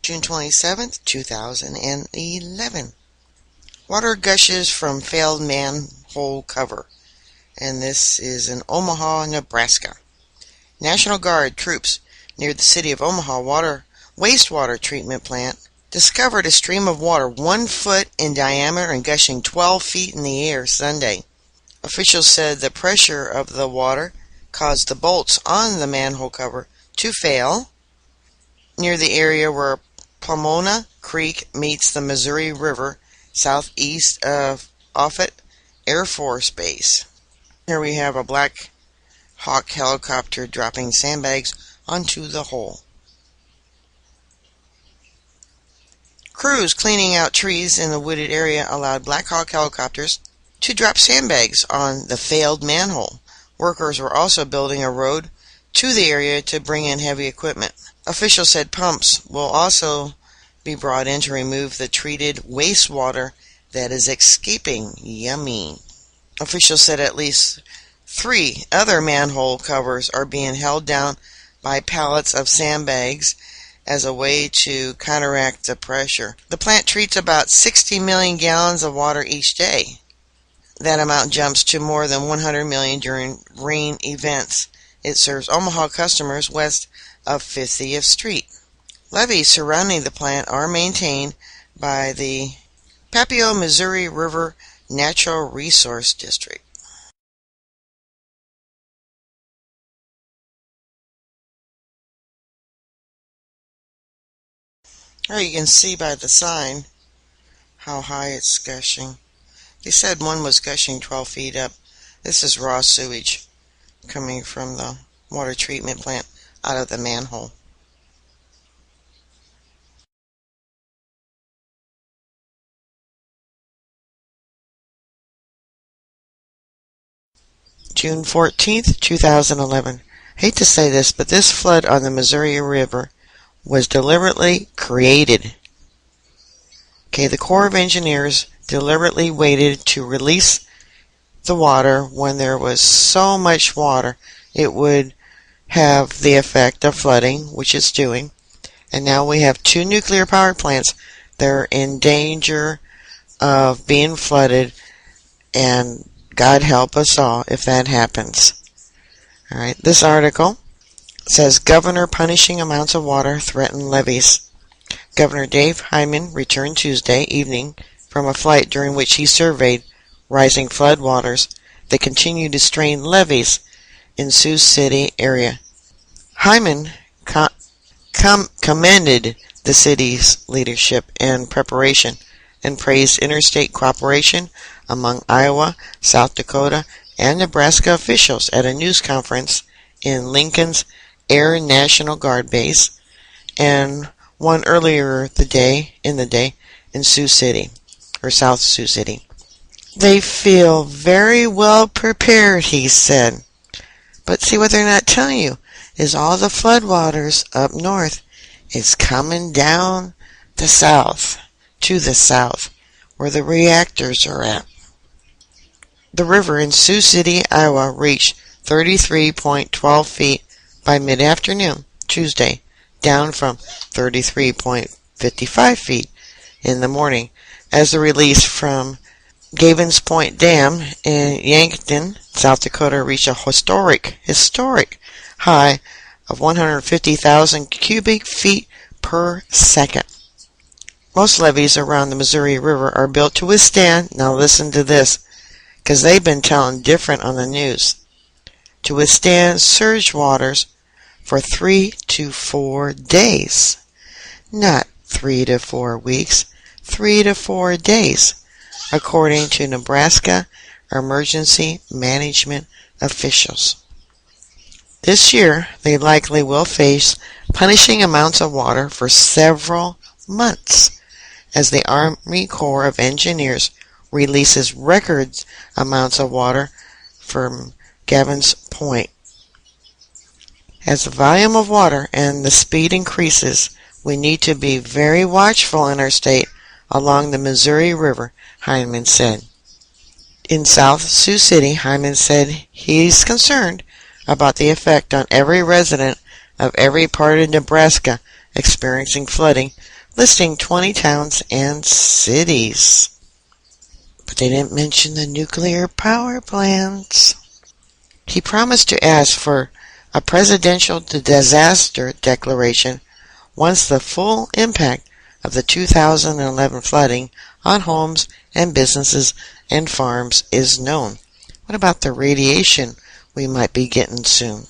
June 27th, 2011. Water gushes from failed manhole cover. And this is in Omaha, Nebraska. National Guard troops near the city of Omaha wastewater treatment plant discovered a stream of water 1 foot in diameter and gushing 12 feet in the air Sunday. Officials said the pressure of the water caused the bolts on the manhole cover to fail near the area where Pomona Creek meets the Missouri River southeast of Offutt Air Force Base. Here we have a Black Hawk helicopter dropping sandbags onto the hole. Crews cleaning out trees in the wooded area allowed Black Hawk helicopters to drop sandbags on the failed manhole. Workers were also building a road to the area to bring in heavy equipment. Officials said pumps will also be brought in to remove the treated wastewater that is escaping. Yummy. Officials said at least 3 other manhole covers are being held down by pallets of sandbags as a way to counteract the pressure. The plant treats about 60 million gallons of water each day. That amount jumps to more than 100 million during rain events. It serves Omaha customers west of 50th Street. Levees surrounding the plant are maintained by the Papio Missouri River Natural Resource District. Here you can see by the sign how high it's gushing. They said one was gushing 12 feet up. This is raw sewage coming from the water treatment plant out of the manhole. June 14th, 2011. Hate to say this, but this flood on the Missouri River was deliberately created. The Corps of Engineers deliberately waited to release the water when there was so much water it would have the effect of flooding, which it's doing. And now we have 2 nuclear power plants that are in danger of being flooded, and God help us all if that happens. Alright, this article says Governor punishing amounts of water threaten levees. Governor Dave Hyman returned Tuesday evening from a flight during which he surveyed rising floodwaters that continue to strain levees in Sioux City area. Hyman commended the city's leadership and preparation and praised interstate cooperation among Iowa, South Dakota, and Nebraska officials at a news conference in Lincoln's Air National Guard Base and one earlier in the day in Sioux City, or South Sioux City. They feel very well prepared, he said. But see, what they're not telling you is all the floodwaters up north is coming down the south, to the south, where the reactors are at. The river in Sioux City, Iowa reached 33.12 feet by mid-afternoon Tuesday, down from 33.55 feet in the morning, as the release from Gavins Point Dam in Yankton, South Dakota reached a historic high of 150,000 cubic feet per second. Most levees around the Missouri River are built to withstand, now listen to this, because they've been telling different on the news, to withstand surge waters for 3 to 4 days. Not 3 to 4 weeks, 3 to 4 days, according to Nebraska emergency management officials. This year, they likely will face punishing amounts of water for several months as the Army Corps of Engineers releases record amounts of water from Gavins Point. As the volume of water and the speed increases, we need to be very watchful in our state along the Missouri River, Hyman said. In South Sioux City, Hyman said he's concerned about the effect on every resident of every part of Nebraska experiencing flooding, listing 20 towns and cities. But they didn't mention the nuclear power plants. He promised to ask for a presidential disaster declaration once the full impact of the 2011 flooding on homes and businesses and farms is known. What about the radiation we might be getting soon?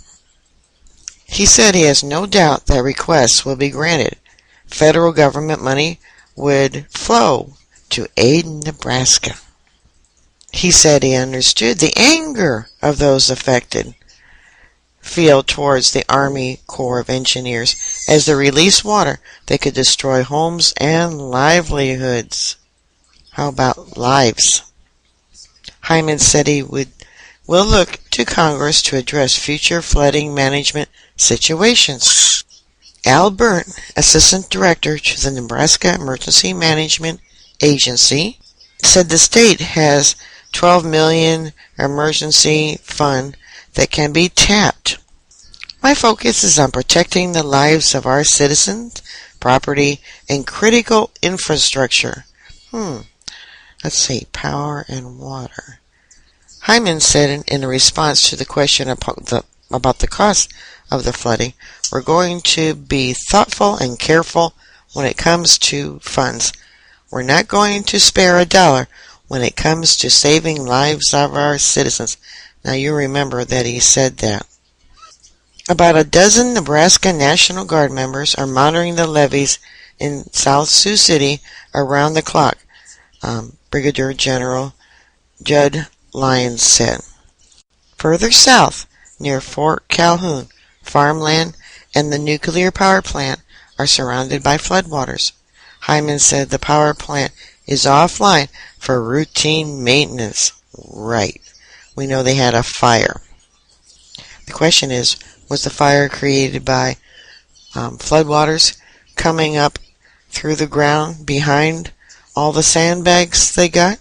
He said he has no doubt that requests will be granted. Federal government money would flow to aid Nebraska. He said he understood the anger of those affected feel towards the Army Corps of Engineers as they release water that could destroy homes and livelihoods. How about lives? Hyman said he will look to Congress to address future flooding management situations. Al Burt, Assistant Director to the Nebraska Emergency Management Agency, said the state has $12 million emergency fund that can be tapped. My focus is on protecting the lives of our citizens, property, and critical infrastructure. Let's see, power and water. Hyman said in response to the question about the cost of the flooding, we're going to be thoughtful and careful when it comes to funds. We're not going to spare a dollar when it comes to saving lives of our citizens. Now you remember that he said that. About a dozen Nebraska National Guard members are monitoring the levees in South Sioux City around the clock, Brigadier General Judd Lyons said. Further south, near Fort Calhoun, farmland and the nuclear power plant are surrounded by floodwaters. Hyman said the power plant is offline for routine maintenance. Right. We know they had a fire. The question is, was the fire created by floodwaters coming up through the ground behind all the sandbags they got?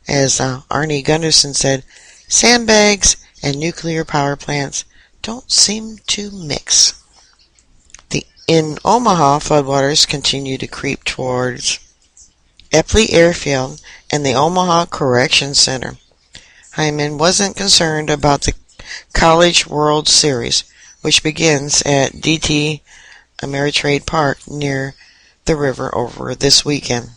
As Arnie Gunderson said, sandbags and nuclear power plants don't seem to mix. In Omaha, floodwaters continue to creep towards Epley Airfield and the Omaha Correction Center. Hyman wasn't concerned about the College World Series, which begins at DT Ameritrade Park near the river over this weekend.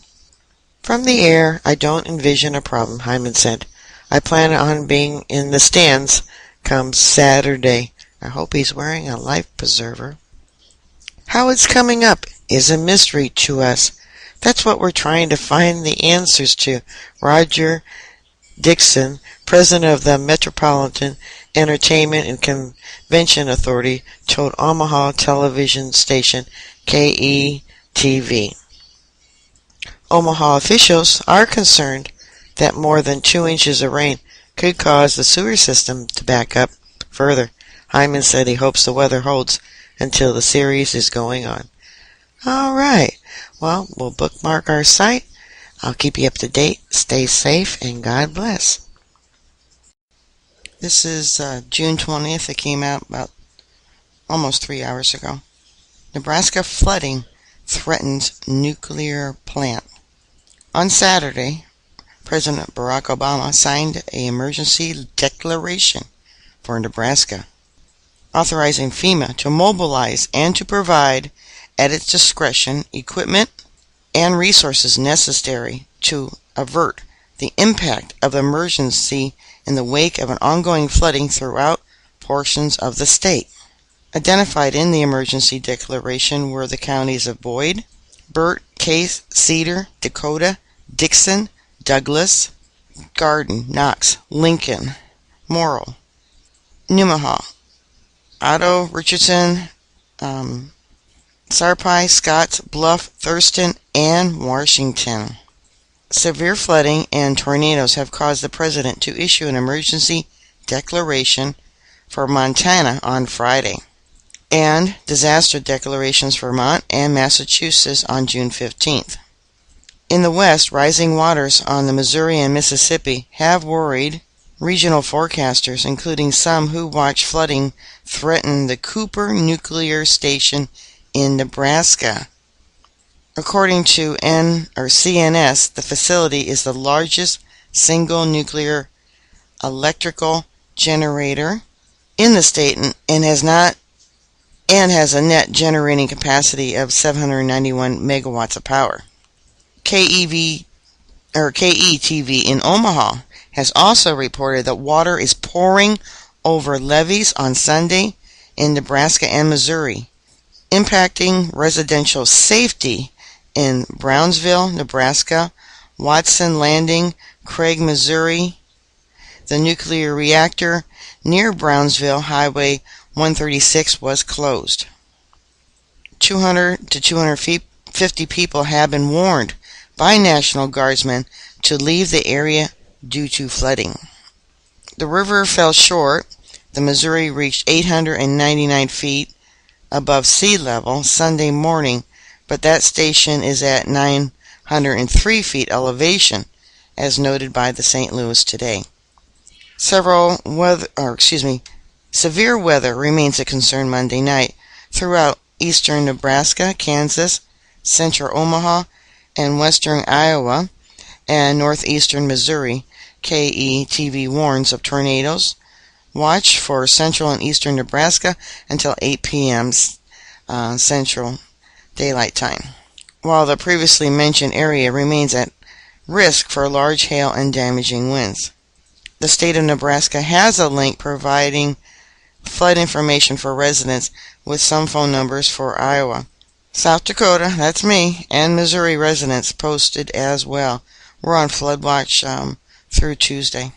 From the air, I don't envision a problem, Hyman said. I plan on being in the stands come Saturday. I hope he's wearing a life preserver. How it's coming up is a mystery to us. That's what we're trying to find the answers to. Roger Dixon, president of the Metropolitan Entertainment and Convention Authority, told Omaha television station KETV. Omaha officials are concerned that more than 2 inches of rain could cause the sewer system to back up further. Hyman said he hopes the weather holds until the series is going on. All right. Well, we'll bookmark our site. I'll keep you up to date. Stay safe and God bless. This is June 20th. It came out about almost 3 hours ago. Nebraska flooding threatens nuclear plant. On Saturday, President Barack Obama signed an emergency declaration for Nebraska, authorizing FEMA to mobilize and to provide, at its discretion, equipment and resources necessary to avert the impact of the emergency in the wake of an ongoing flooding throughout portions of the state. Identified in the emergency declaration were the counties of Boyd, Burt, Case, Cedar, Dakota, Dixon, Douglas, Garden, Knox, Lincoln, Morrill, Nemaha, Otto, Richardson, Sarpy, Scotts, Bluff, Thurston, and Washington. Severe flooding and tornadoes have caused the president to issue an emergency declaration for Montana on Friday, and disaster declarations for Vermont and Massachusetts on June 15th. In the West, rising waters on the Missouri and Mississippi have worried regional forecasters, including some who watch flooding threaten the Cooper Nuclear Station in Nebraska. According to CNS, the facility is the largest single nuclear electrical generator in the state and has a net generating capacity of 791 megawatts of power. KETV in Omaha has also reported that water is pouring over levees on Sunday in Nebraska and Missouri, impacting residential safety in Brownsville, Nebraska, Watson Landing, Craig, Missouri. The nuclear reactor near Brownsville, Highway 136, was closed. 200 to 250 people have been warned by National Guardsmen to leave the area due to flooding. The river fell short. The Missouri reached 899 feet above sea level Sunday morning, but that station is at 903 feet elevation, as noted by the St. Louis Today. Severe weather remains a concern Monday night throughout eastern Nebraska, Kansas, central Omaha, and western Iowa, and northeastern Missouri. KETV warns of tornadoes. Watch for central and eastern Nebraska until 8 p.m. Central Daylight Time, while the previously mentioned area remains at risk for large hail and damaging winds. The state of Nebraska has a link providing flood information for residents with some phone numbers for Iowa. South Dakota, that's me, and Missouri residents posted as well. We're on flood watch through Tuesday.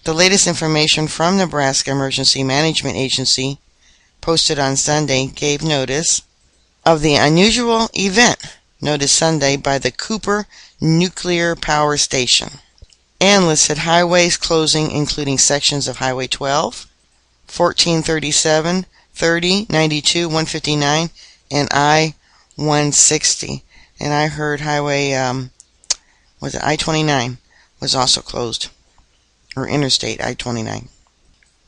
The latest information from Nebraska Emergency Management Agency, posted on Sunday, gave notice of the unusual event noted Sunday by the Cooper Nuclear Power Station, and listed highways closing, including sections of Highway 12, 1437, 30, 92, 159, and I-160. And I heard Highway, I-29 was also closed, or Interstate I-29.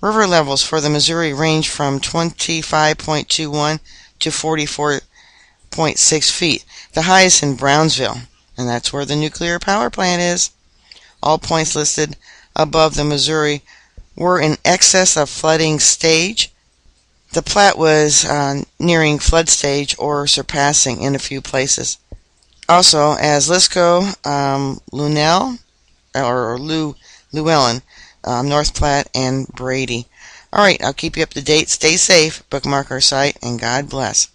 River levels for the Missouri range from 25.21 to 44.6 feet. The highest in Brownsville, and that's where the nuclear power plant is. All points listed above the Missouri were in excess of flooding stage. The Platte was nearing flood stage or surpassing in a few places. Also, as Lisco, Llewellyn, North Platte, and Brady. Alright, I'll keep you up to date. Stay safe, bookmark our site, and God bless.